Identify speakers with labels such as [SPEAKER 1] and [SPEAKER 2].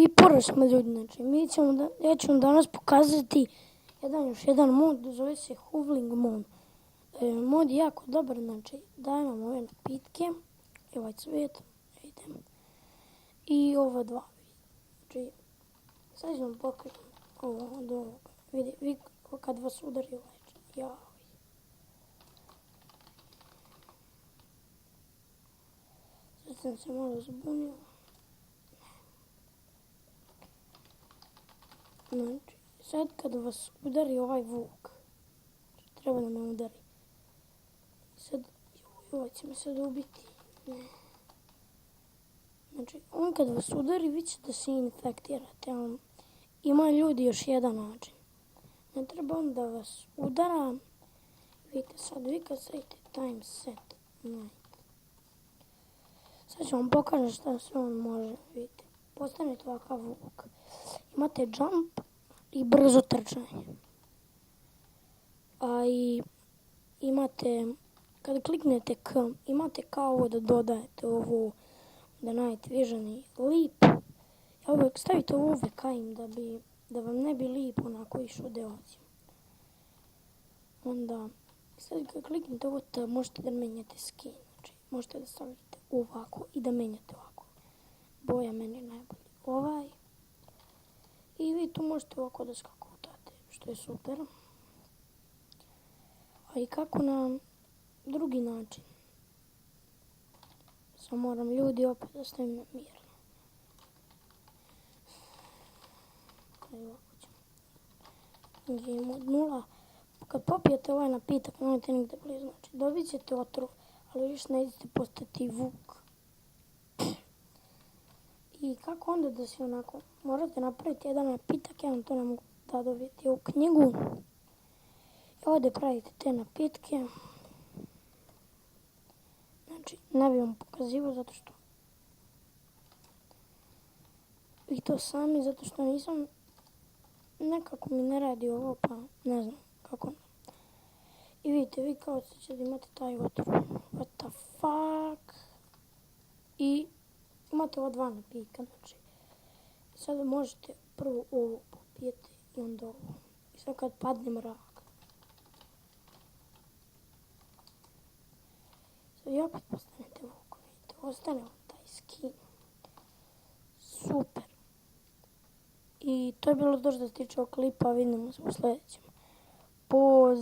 [SPEAKER 1] I prvo smo ljudi, znači, ja ću vam danas pokazati još jedan mod, zove se Hovling mod. Mod je jako dobar, znači, daje nam ove napitke, ovaj cvijet, vidite, i ova dva, znači, sad ću vam pokriti ovo od ovoga, vidi kad vas udari ovaj, jao. Sad sam se malo zbunio. Znači, sad kad vas udari ovaj vuk, treba da me udari. Sad, ovaj će me sad ubiti. Ne. Znači, on kad vas udari, vi ćete da se infektirate. Ima ljudi još jedan način. Ne treba on da vas udara. Vidite sad, vi kad stavite time set night. Sad ću vam pokažem šta sve on može, vidite. Postanete ovakav vuk. Imate jump i brzo trčanje. A i imate, kada kliknete K, imate kao ovo da dodajete ovo da night vision i leap. Ja uvijek stavite ovo uvijek da vam ne bi leap onako išao deociju. Onda, sad kada kliknete ovo T, možete da menjate skin. Znači, možete da stavite ovako i da menjate ovako. Boja meni najbolji ovaj. I vi tu možete ovako da skakutate, što je super. A i kako na drugi način. Samo moram ljudi opet da stavim mirno. Game od 0. Kad popijete ovaj napitak, nemojte nigde blizu. Znači, dobit ćete otrov, ali više nećete postati vuk. I kako onda da se onako, morate napraviti jedan napitak, ja vam to ne mogu da dobijete u knjigu. I ovdje pravite te napitke. Znači, ne bi vam pokazivao zato što vi to sami, zato što nisam, nekako mi ne radi ovo, pa ne znam kako. I vidite, vi kao ćete imati taj otrov. What the fuck? I imate ova dva napika, znači. Sada možete prvo ovo popijeti i onda ovo. I sad kad padne mrak. Sad i opet postanete vuk, vidite. Ostane vam taj skin. Super. I to je bilo to što se tiče ovog klipa, vidimo se u sljedećem. Poz.